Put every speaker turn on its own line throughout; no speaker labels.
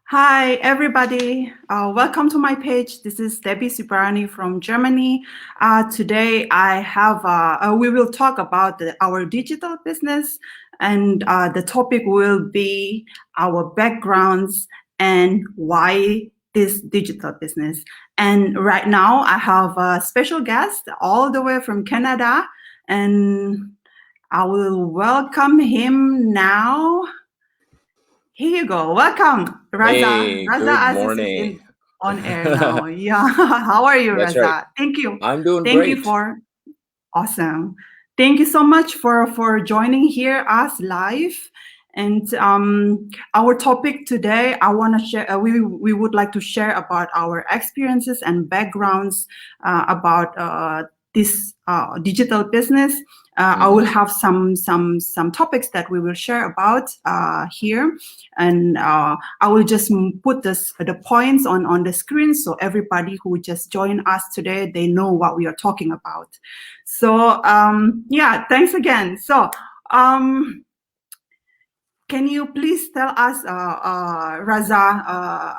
Hi, everybody. Welcome to my page. This is Debbie Subarani from Germany. Today, we will talk about our digital business, and the topic will be our backgrounds and why this digital business. And right now, I have a special guest all the way from Canada, and I will welcome him now. Here you go. Welcome, Raza.
Hey, good
Raza Aziz is
morning.
on air now. Yeah. How are you,
That's right.
Raza? Thank you.
I'm doing
Thank you
great.
for awesome. Thank you so much for joining here us live. And our topic today, I want to share. We would like to share about our experiences and backgrounds about this digital business. I will
Hmm.
have some topics that we will share about here, and I will just put the points on the screen so everybody who just joined us today they know what we are talking about. So yeah, thanks again. So can you please tell us, Raza,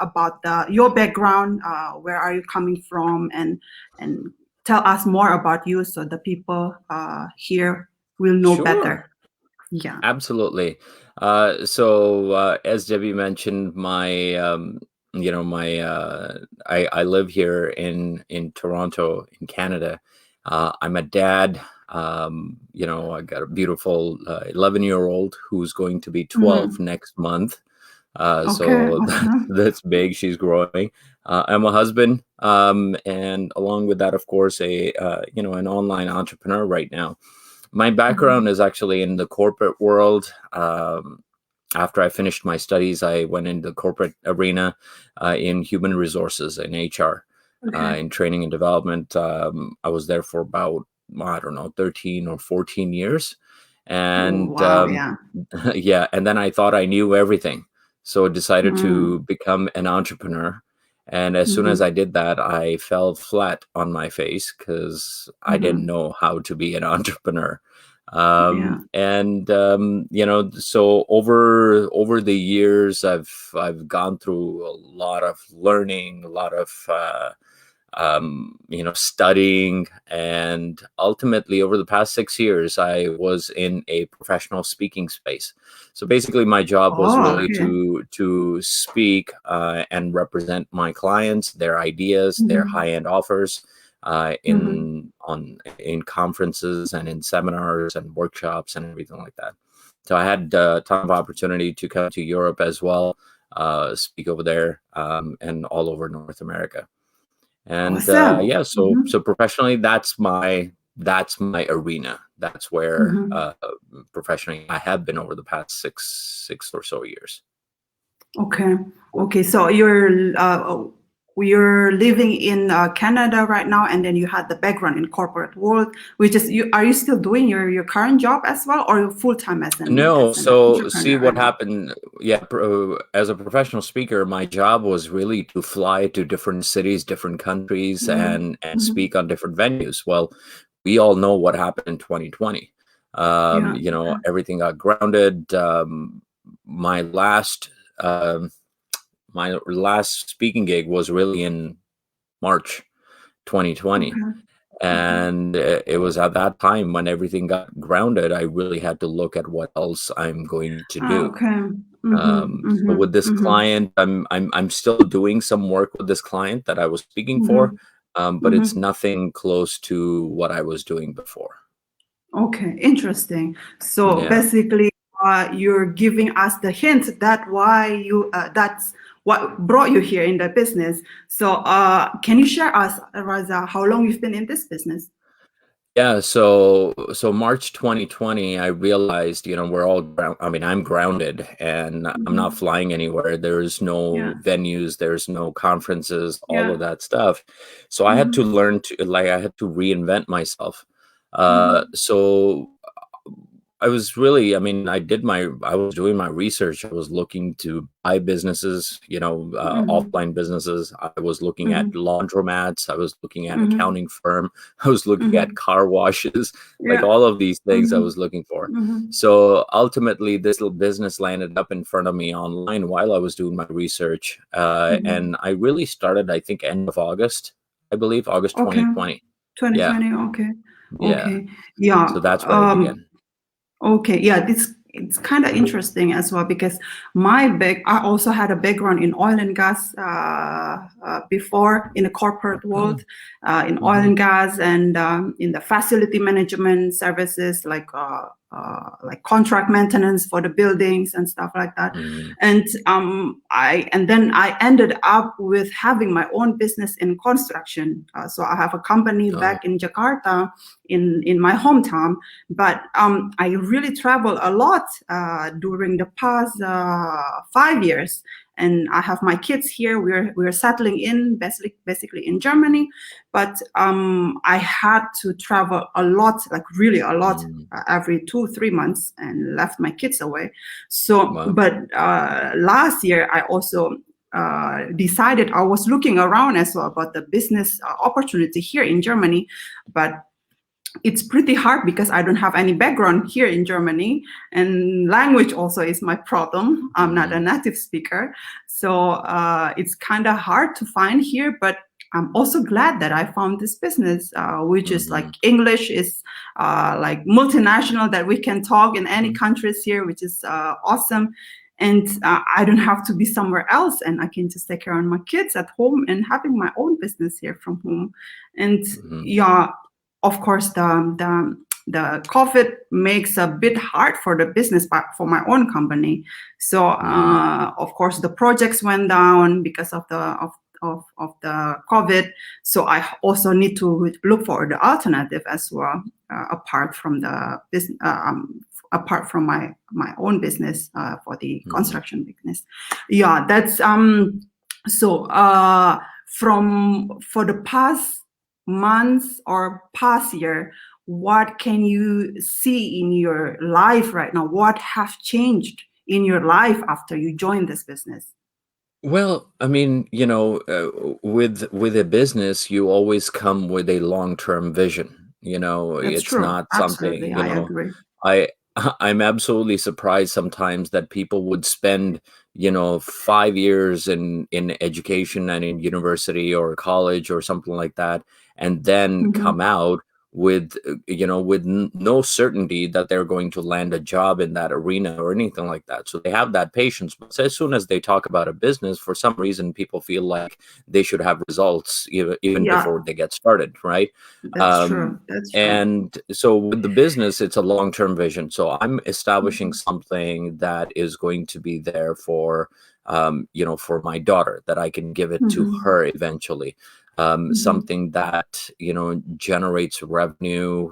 about your background? Where are you coming from, and tell us more about you so the people here will know
Sure,
better. Yeah.
absolutely. So as Debbie mentioned, I live here in Toronto, in Canada. I'm a dad. I got a beautiful 11-year-old who's going to be 12
Mhm.
next month.
Okay.
So
Awesome.
that's big. She's growing. I'm a husband, and along with that, of course, an online entrepreneur right now. My background
Mhm.
is actually in the corporate world. After I finished my studies, I went into the corporate arena in human resources and HR,
Okay.
in training and development. I was there for about, I don't know, 13 or 14 years.
Oh,
And
wow. Yeah.
yeah, and then I thought I knew everything. So I decided
Mm.
to become an entrepreneur. And as soon as
Mhm.
I did that, I fell flat on my face because I didn't
Mhm.
know how to be an entrepreneur.
Yeah.
So over the years, I've gone through a lot of learning, a lot of studying, and ultimately, over the past 6 years, I was in a professional speaking space. So basically, my job was
Oh,
really
okay.
to speak and represent my clients, their ideas, their
Mhm.
high end offers.
Mhm.
In conferences and in seminars and workshops and everything like that. So I had a ton of opportunity to come to Europe as well, speak over there, and all over North America. And
Awesome.
yeah, so
Mhm.
professionally, that's my arena. That's where
Mhm.
professionally I have been over the past six or so years.
Okay. Okay. So you're living in Canada right now, and then you had the background in corporate world. Which is you. Are you still doing your current job as well, or full time as an
No, so see
entrepreneur right
what
now?
happened. Yeah, as a professional speaker, my job was really to fly to different cities, different countries,
Mhm.
and
Mhm.
speak on different venues. Well, we all know what happened in 2020.
Yeah.
Everything got grounded. My last um, my last speaking gig was really in March 2020.
Okay. Okay.
And it was at that time when everything got grounded, I really had to look at what else I'm going to do.
Okay. Mhm.
So with
Mhm.
this
Mhm.
client, I'm still doing some work with this client that I was speaking for,
Mhm.
but it's
Mhm.
nothing close to what I was doing before.
Okay, interesting. So
Yeah.
basically, you're giving us the hint that why that's what brought you here in the business. So can you share us, Raza, how long you've been in this business?
Yeah, so March 2020, I realized, we're all I mean, I'm grounded and I'm not
Hmm.
flying anywhere. There's
Yeah,
no venues, there's no conferences, all of
yeah.
that stuff. So I had to
Hmm.
learn to, like, I had to reinvent myself.
Hmm.
So I was really, I mean, I was doing my research. I was looking to buy businesses,
Mhm.
offline businesses. I was looking at
Mhm.
laundromats. I was looking at
Mhm.
accounting firm. I was looking at
Mhm.
car washes, like
Yeah.
all of these things I was
Mhm.
looking for.
Mhm.
So ultimately, this little business landed up in front of me online while I was doing my research.
Mhm.
And I really started, I think, end of August, I believe, August
Okay.
2020. Yeah.
2020. Okay.
Yeah.
Okay. Yeah.
So that's where I began.
Okay, yeah, this it's kind of interesting as well because I also had a background in oil and gas before in the corporate
Oh.
world, in oil
Mhm.
and gas and in the facility management services like contract maintenance for the buildings and stuff like that.
Mhm.
And then I ended up with having my own business in construction. So I have a company
Oh.
back in Jakarta, in my hometown, but I really travel a lot during the past 5 years, and I have my kids here. We're settling in basically in Germany, but I had to travel a lot, like really a lot,
Mm.
every 2-3 months, and left my kids away. So,
Wow.
but last year I also decided I was looking around as well about the business opportunity here in Germany, but it's pretty hard because I don't have any background here in Germany, and language also is my problem. I'm not a
Mhm.
native speaker, so it's kind of hard to find here. But I'm also glad that I found this business, which is like
Mhm.
English is like multinational, that we can talk in any
Mhm.
countries here, which is awesome. And I don't have to be somewhere else, and I can just take care of my kids at home and having my own business here from home. And
Mhm.
yeah, of course, the COVID makes a bit hard for the business, but for my own company. So
Mhm.
of course the projects went down because of the COVID. So I also need to look for the alternative as well, apart from the business. Apart from my own business for the
Mhm.
construction business. Yeah, that's so from for the past months or past year, what can you see in your life right now? What have changed in your life after you joined this business?
Well, I mean, with a business, you always come with a long-term vision.
That's
It's
true.
not something,
Absolutely, I agree.
I I'm absolutely surprised sometimes that people would spend, 5 years in education and in university or college or something like that, and then
Hmm.
come out with, no certainty that they're going to land a job in that arena or anything like that. So they have that patience, but as soon as they talk about a business, for some reason, people feel like they should have results even
Yeah,
before they get started, right?
that's
Um,
true. That's true.
and so with the business, it's a long-term vision. So I'm establishing
Mhm.
something that is going to be there for my daughter, that I can give it to
Mhm.
her eventually.
Mhm.
Something that, generates revenue,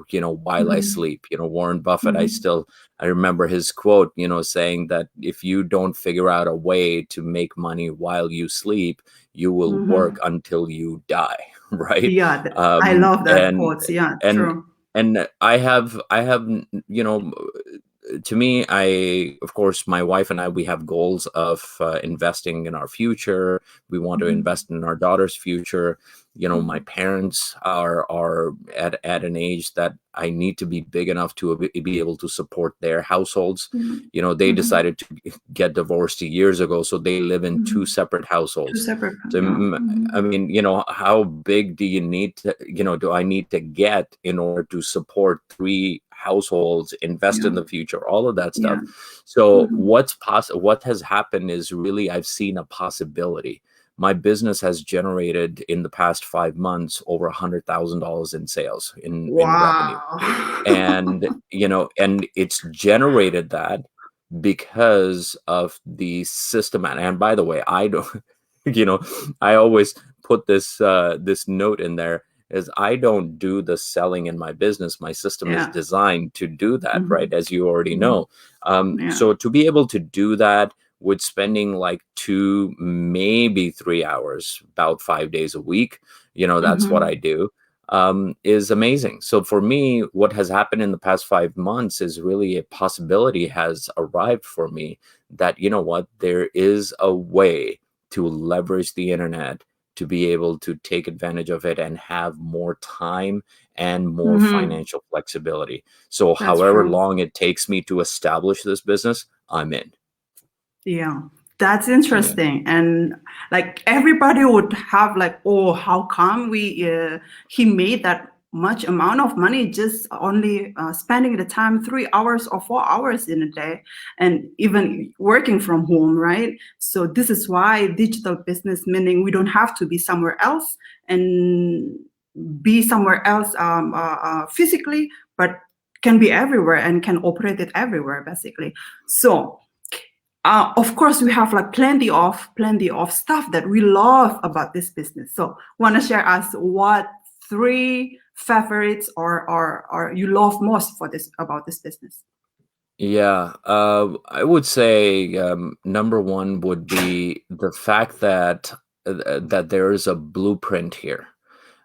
while I
Mhm.
sleep. Warren Buffett,
Mhm.
I remember his quote, saying that if you don't figure out a way to make money while you sleep, you will work
Mhm.
until you die, right?
Yeah, I
um
love that
and
quote. Yeah,
and
true.
and I have to me, of course, my wife and I, we have goals of investing in our future. We want to
Mhm.
invest in our daughter's future. My
Mhm.
parents are at an age that I need to be big enough to be able to support their households.
Mhm.
They
Mhm.
decided to get divorced years ago, so they live in two
Mhm.
separate
Two
households.
separate.
So
Yeah.
I
Mhm.
mean, how big do you need to, do I need to get in order to support three households, invest in
Yeah.
the future, all of that stuff?
Yeah.
So
Mhm.
what has happened is, really, I've seen a possibility. My business has generated in the past 5 months over $100,000 in sales, in revenue.
Wow.
And and it's generated that because of the system. And by the way, I don't you know I always put this note in there, is I don't do the selling in my business. My system is
Yeah.
designed to do that, right?
Mhm.
As you already
Mhm.
know.
Yeah.
So to be able to do that with spending like 2, maybe 3 hours, about 5 days a week, that's what I
Mhm.
do. is amazing. So for me, what has happened in the past 5 months is really a possibility has arrived for me that, you know what, there is a way to leverage the internet to be able to take advantage of it and have more time and more financial flexibility. So
That's
however
true.
long it takes me to establish this business, I'm in.
Yeah, that's
Yeah.
interesting. And like everybody would have like, oh, how come he made that much amount of money just only spending the time 3 hours or 4 hours in a day and even working from home, right? So this is why digital business, meaning we don't have to be somewhere else and be somewhere else physically, but can be everywhere and can operate it everywhere, basically. So of course, we have like plenty of stuff that we love about this business. So, want to share us what 3 favorites or you love most for this about this business?
Yeah, I would say number one would be the fact that that there is a blueprint here.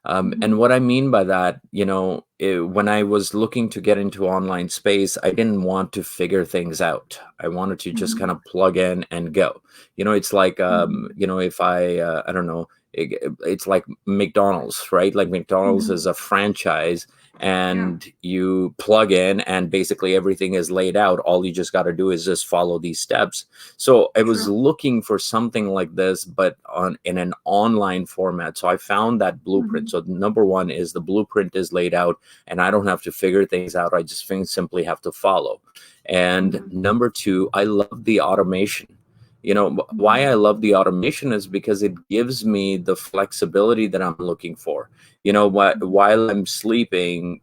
And what I mean by that, when I was looking to get into online space, I didn't want to figure things out. I wanted to just kind of plug in and go. It's like, if I don't know, it's like McDonald's, right? Like McDonald's is a franchise and you plug in and basically everything is laid out. All you just got to do is just follow these steps. So I was looking for something like this, but in an online format. So I found that blueprint. So number one is the blueprint is laid out and I don't have to figure things out. I just simply have to follow. And number two, I love the automation. Why I love the automation is because it gives me the flexibility that I'm looking for. While I'm sleeping,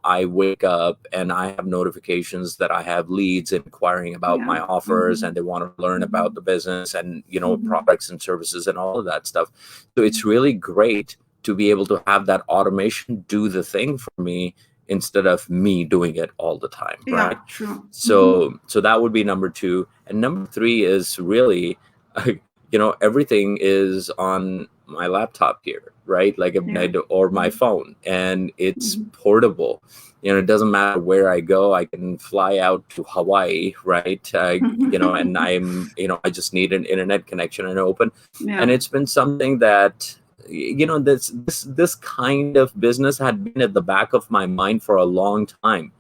I wake up and I have notifications that I have leads inquiring about my offers and they want to learn about the business and, products and services and all of that stuff. So it's really great to be able to have that automation do the thing for me instead of me doing it all the time, right?
Yeah, true.
So that would be number two. And number three is really, everything is on my laptop here, right? Like or my phone, and it's portable. It doesn't matter where I go. I can fly out to Hawaii, right? And I just need an internet connection and open. And it's been something that this kind of business had been at the back of my mind for a long time.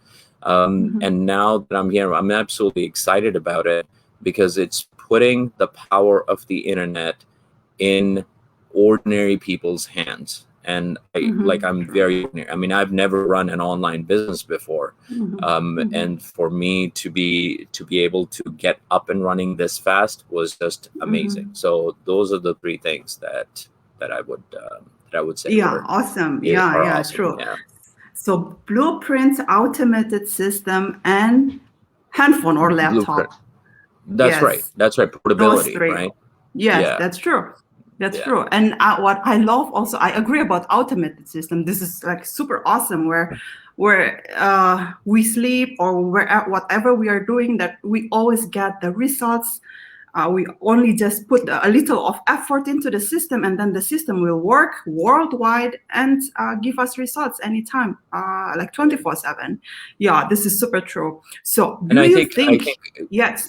And now that I'm here, I'm absolutely excited about it because it's putting the power of the internet in ordinary people's hands. And I'm very ordinary. I mean, I've never run an online business before. And for me to be able to get up and running this fast was just amazing. So those are the three things that I would say.
Awesome.
Are
Yeah,
awesome.
true.
Yeah.
So blueprint, automated system, and handphone or laptop.
Blueprint. That's right. That's right. Portability, right?
Yes, that's true. That's true. And what I love also, I agree about automated system. This is like super awesome where we sleep or whatever we are doing, that we always get the results. We only just put a little of effort into the system, and then the system will work worldwide and give us results anytime, like 24/7. Yeah, this is super true. So, do you think? Yes.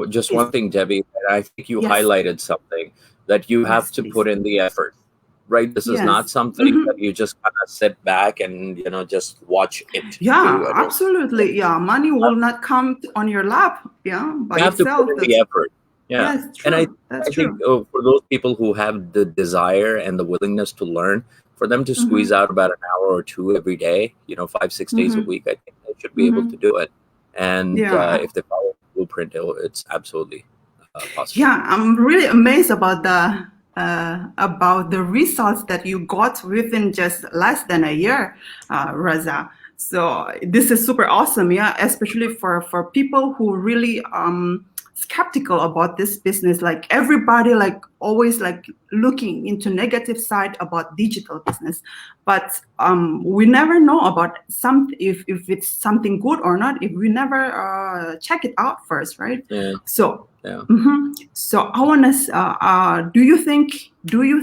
Just one thing, Debbie. I think you highlighted something that you have to put in the effort. Right, this is not something that you just kind of sit back and just watch it.
Yeah, absolutely. Yeah, money will not come on your lap. Yeah, by
you have
itself.
To put in the effort. Yeah,
yes, true.
And I think for those people who have the desire and the willingness to learn, for them to squeeze out about an hour or two every day, 5-6 days a week, I think they should be able to do it. And if they follow the blueprint, it's absolutely possible.
Yeah, I'm really amazed about the results that you got within just less than a year, Raza. So this is super awesome, yeah, especially for people who really skeptical about this business. Like everybody, like always, like looking into negative side about digital business, but we never know about if it's something good or not if we never check it out first, right?
Yeah.
So. Yeah. So I want to. Do you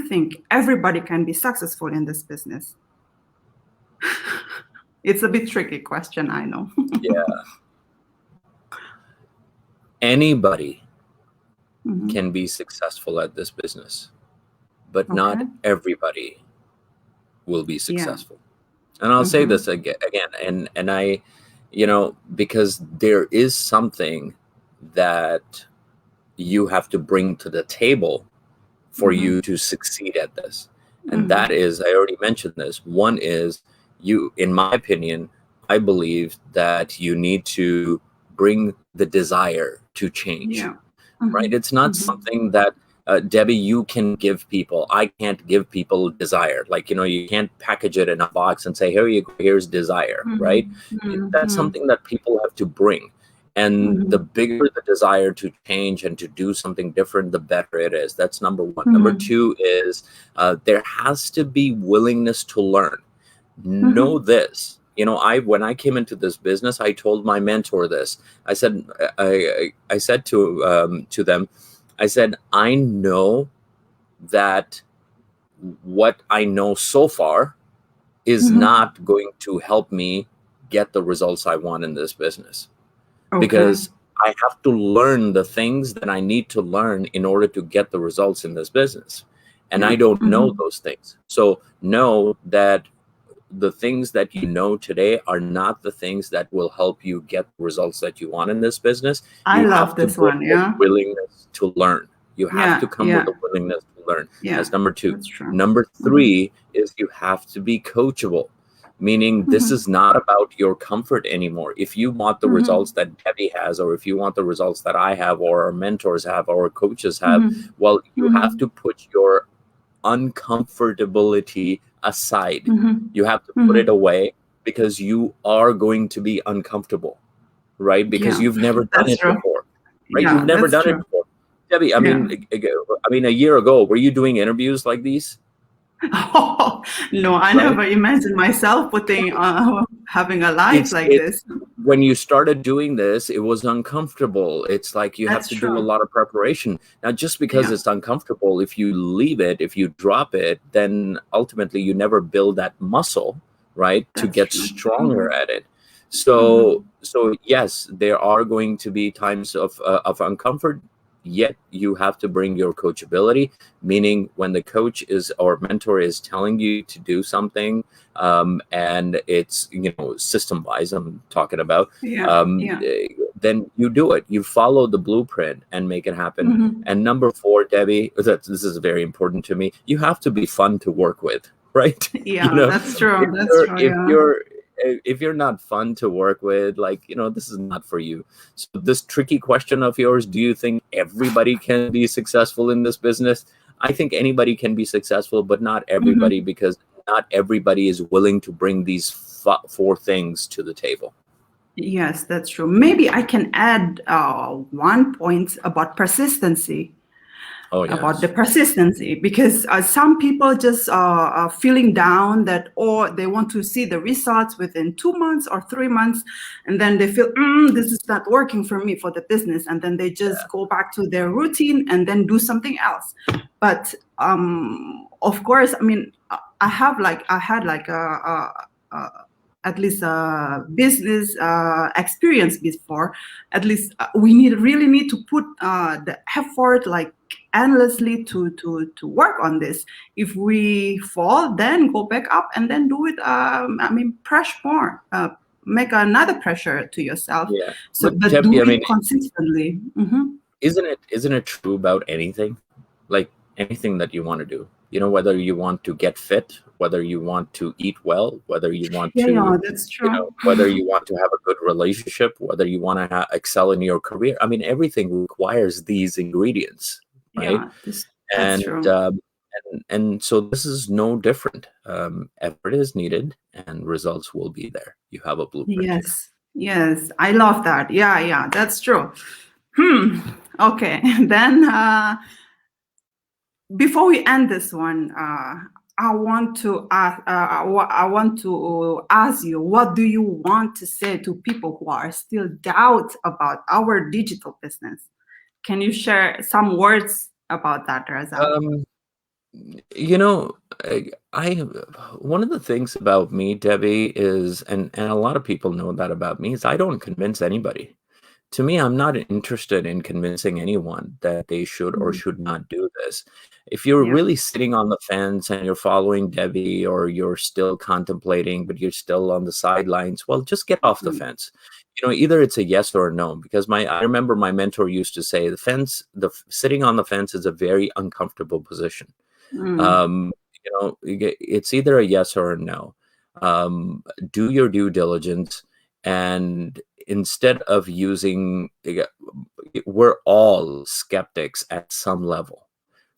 think everybody can be successful in this business? It's a bit tricky question, I know.
Yeah. Anybody
Mhm.
can be successful at this business, but not
Okay.
everybody will be
Yeah.
successful. And I'll say this
Mhm.
again, and I, because there is something that you have to bring to the table for
Mhm.
you to succeed at this. And that
Mhm.
is, I already mentioned this. One is you, in my opinion, I believe that you need to bring the desire to change,
Yeah.
right?
Mhm.
It's not
Mhm.
something that Debbie, you can give people. I can't give people desire. Like, you can't package it in a box and say, here you go, here's desire, right?
Mhm.
That's
Mhm.
something that people have to bring. And the
Mhm.
bigger the desire to change and to do something different, the better it is. That's number one. Number
Mhm.
two is there has to be willingness to learn. Know
Mhm.
this. When I came into this business, I told my mentor this. I said, I said to them, I said, I know that what I know so far is
Mhm.
not going to help me get the results I want in this business,
Okay.
because I have to learn the things that I need to learn in order to get the results in this business. And
Yeah.
I don't know
Mhm.
those things. So know that the things that you know today are not the things that will help you get the results that you want in this business.
I
You
love
have to
this
bring
one.
the
Yeah.
willingness to learn. You have to
Yeah.
come with
Yeah.
a willingness to learn.
Yeah.
That's number two.
That's true.
Number
Mhm.
three is you have to be coachable, meaning this
Mhm.
is not about your comfort anymore. If you want the results
Mhm.
that Debbie has, or if you want the results that I have, or our mentors have, or our coaches have,
Mhm.
well, you have
Mhm.
to put your uncomfortability aside.
Mhm.
You have to put it
Mhm.
away, because you are going to be uncomfortable, right? Because
Yeah.
you've never done
That's
it
true.
before, right? You've
Yeah.
never
That's
done it
true.
before. Debbie,
Yeah.
a year ago, were you doing interviews like these?
Oh, no, I
Right?
never imagined myself putting having a life like
It's
this.
when you started doing this, it was uncomfortable. It's like you have
That's
to do a
true.
lot of preparation. Now, just because
Yeah.
it's uncomfortable, if you leave it, if you drop it, then ultimately you never build that muscle, right, to
That's
get
true.
stronger
Mhm.
at it.
Mhm.
So yes, there are going to be times of uncomfort. Yet you have to bring your coachability, meaning when the coach is or mentor is telling you to do something, and it's system wise I'm talking about,
Yeah. Yeah.
then you do it. You follow the blueprint and make it happen.
Mhm.
And number four, Debbie, this is very important to me. You have to be fun to work with, right?
Yeah. That's true.
if
That's
you're
true.
if
Yeah.
you're if you're not fun to work with, like, this is not for you. So this tricky question of yours, do you think everybody can be successful in this business? I think anybody can be successful, but not everybody,
Mhm.
because not everybody is willing to bring these four things to the table.
Yes, that's true. Maybe I can add one point about persistency.
Oh
About the
yes.
persistency, because some people just are feeling down that, or they want to see the results within 2 months or 3 months, and then they feel this is not working for me for the business, and then they just go back to their routine and then do something else. But of course, I mean, I had like a at least a business experience before. At least we really need to put the effort, like endlessly, to work on this. If we fall, then go back up and then do it. I mean, press more, make another pressure to yourself.
Yeah.
So,
But
but do
Debbie, I
it
mean,
consistently. Mm-hmm.
isn't it true about anything? Like anything that you want to do, whether you want to get fit, whether you want to eat well, whether you want
Yeah, yeah,
to,
that's true.
whether you want to have a good relationship, whether you want to excel in your career. I mean, everything requires these ingredients, right?
Yeah, that's
And
true.
and so this is no different. Effort is needed, and results will be there. You have a blueprint here.
Yes, yes, I love that. Yeah, yeah, that's true. Okay, then before we end this one, I want to I want to ask you, what do you want to say to people who are still doubt about our digital business? Can you share some words about that, Raza?
Um, You know, I one of the things about me, Debbie, is, and a lot of people know that about me, is I don't convince anybody. To me, I'm not interested in convincing anyone that they should or
Mhm.
should not do this. If you're
Yeah.
really sitting on the fence and you're following Debbie, or you're still contemplating, but you're still on the sidelines, well, just get off the
Mm.
fence. Either it's a yes or a no, because I remember my mentor used to say sitting on the fence is a very uncomfortable position.
Mm.
um, it's either a yes or a no. um, do your due diligence, and instead of using, we're all skeptics at some level,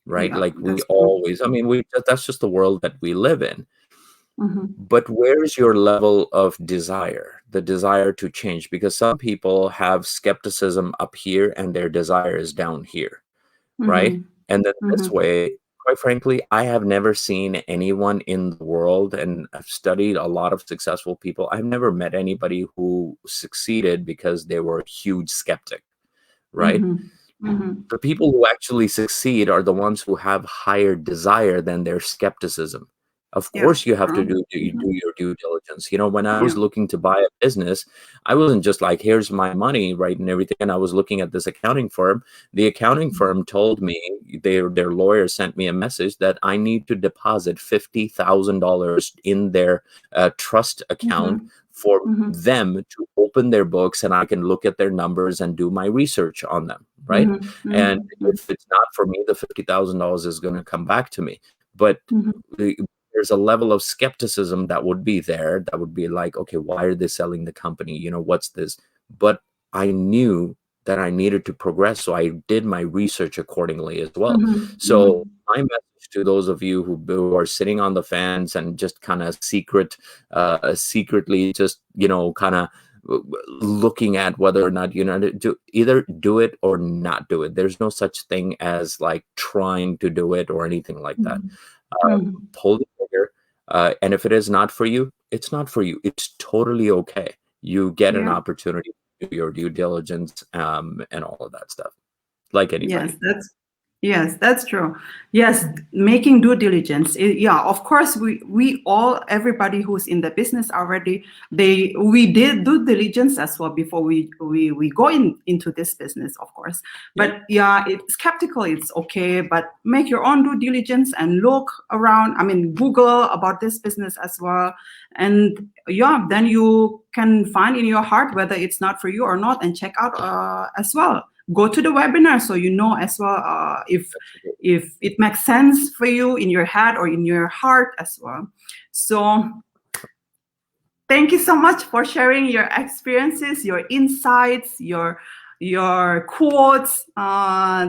right?
Yeah,
Like, we
that's true.
always, I mean, that's just the world that we live in.
Mhm.
But where's your level of desire, the desire to change? Because some people have skepticism up here and their desire is down here, right?
Mhm.
And then this
Mhm.
way, quite frankly, I have never seen anyone in the world, and I've studied a lot of successful people. I've never met anybody who succeeded because they were a huge skeptic, right?
Mhm. Mhm.
The people who actually succeed are the ones who have higher desire than their skepticism. Of
Yeah.
course, you have to do
Mhm.
your due diligence. When I was
Yeah.
looking to buy a business, I wasn't just like, here's my money, right, and everything. And I was looking at this accounting firm. The accounting firm told me, their lawyer sent me a message that I need to deposit $50,000 in their trust account
Mhm.
for
Mhm.
them to open their books, and I can look at their numbers and do my research on them, right?
Mhm.
And
Mhm. Mhm.
if it's not for me, the $50,000 is going to come back to me. But
Mhm.
the- there's a level of skepticism that would be there, that would be like, okay, why are they selling the company? What's this? But I knew that I needed to progress, so I did my research accordingly as well.
Mhm.
So
Mhm.
my message to those of you who are sitting on the fence and just kind of secretly just, kind of looking at whether or not, to either do it or not do it. There's no such thing as like trying to do it or anything like that.
Mhm. Mhm.
Pull the trigger, and if it is not for you, it's not for you. It's totally okay. You get an
Yeah.
opportunity to do your due diligence, and all of that stuff, like
Yes,
anybody.
that's true. Yes, making due diligence. Yeah, of course, we all, everybody who's in the business already, we did due diligence as well before we go into this business, of course.
Yeah.
But yeah, skeptical, it's okay, but make your own due diligence and look around. I mean, Google about this business as well, and yeah, then you can find in your heart whether it's not for you or not, and check out as well. Go to the webinar so you know as well if it makes sense for you in your head or in your heart as well. So thank you so much for sharing your experiences, your insights, your quotes.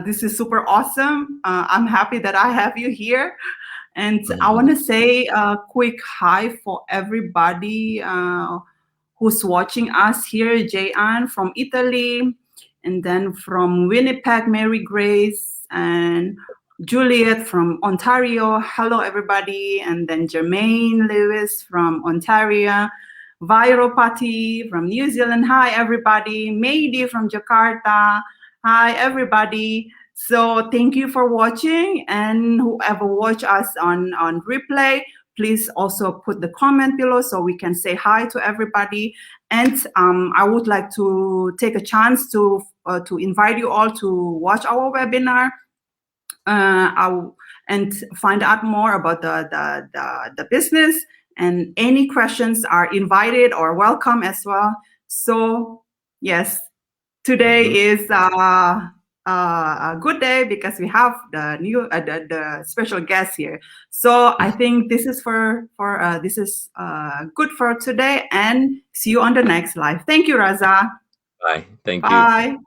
This is super awesome. I'm happy that I have you here. And I want
Mhm.
to say a quick hi for everybody who's watching us here. Jayan from Italy, and then from Winnipeg, Mary Grace, and Juliet from Ontario. Hello, everybody. And then Jermaine Lewis from Ontario. Vairopati from New Zealand. Hi, everybody. Maydi from Jakarta. Hi, everybody. So thank you for watching, and whoever watch us on replay, please also put the comment below so we can say hi to everybody. And I would like to take a chance to invite you all to watch our webinar and find out more about the business. And any questions are invited or welcome as well. So yes, today
Mhm.
is a good day because we have the special guest here. So I think this is this is good for today, and see you on the next live. Thank you, Raza.
Bye. Thank you.
Bye.